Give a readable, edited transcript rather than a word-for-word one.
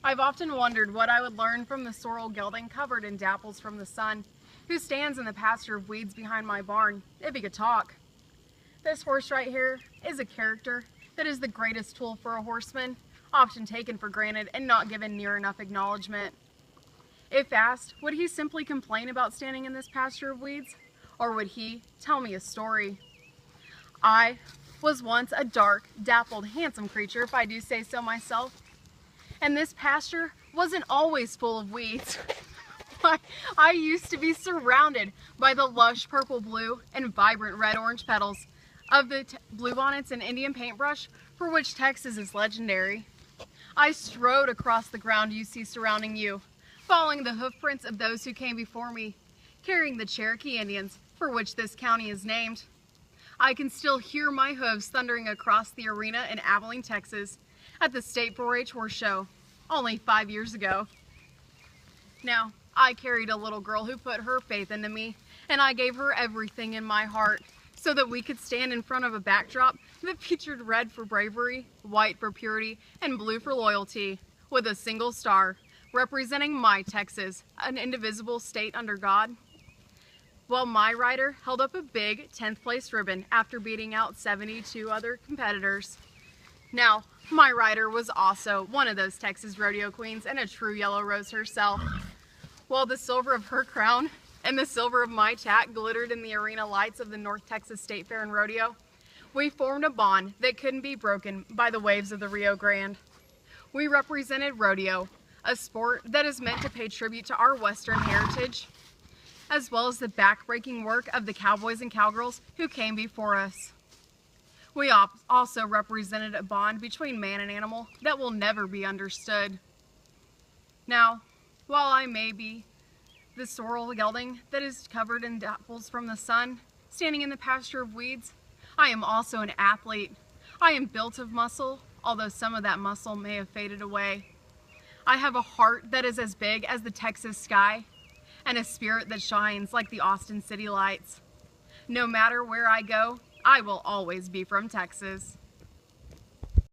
I've often wondered what I would learn from the sorrel gelding covered in dapples from the sun, who stands in the pasture of weeds behind my barn, if he could talk. This horse right here is a character that is the greatest tool for a horseman, often taken for granted and not given near enough acknowledgement. If asked, would he simply complain about standing in this pasture of weeds, or would he tell me a story? I was once a dark, dappled, handsome creature, if I do say so myself. And this pasture wasn't always full of weeds. I used to be surrounded by the lush purple blue and vibrant red-orange petals of the bluebonnets and Indian paintbrush for which Texas is legendary. I strode across the ground you see surrounding you, following the hoofprints of those who came before me, carrying the Cherokee Indians for which this county is named. I can still hear my hooves thundering across the arena in Abilene, Texas, at the State 4-H Horse Show, only 5 years ago. Now, I carried a little girl who put her faith into me, and I gave her everything in my heart so that we could stand in front of a backdrop that featured red for bravery, white for purity, and blue for loyalty, with a single star representing my Texas, an indivisible state under God. Well, my rider held up a big 10th place ribbon after beating out 72 other competitors. Now, my rider was also one of those Texas rodeo queens and a true yellow rose herself. While the silver of her crown and the silver of my tack glittered in the arena lights of the North Texas State Fair and Rodeo, we formed a bond that couldn't be broken by the waves of the Rio Grande. We represented rodeo, a sport that is meant to pay tribute to our Western heritage, as well as the back-breaking work of the cowboys and cowgirls who came before us. We also represented a bond between man and animal that will never be understood. Now, while I may be the sorrel gelding that is covered in dapples from the sun, standing in the pasture of weeds, I am also an athlete. I am built of muscle, although some of that muscle may have faded away. I have a heart that is as big as the Texas sky, and a spirit that shines like the Austin city lights. No matter where I go, I will always be from Texas.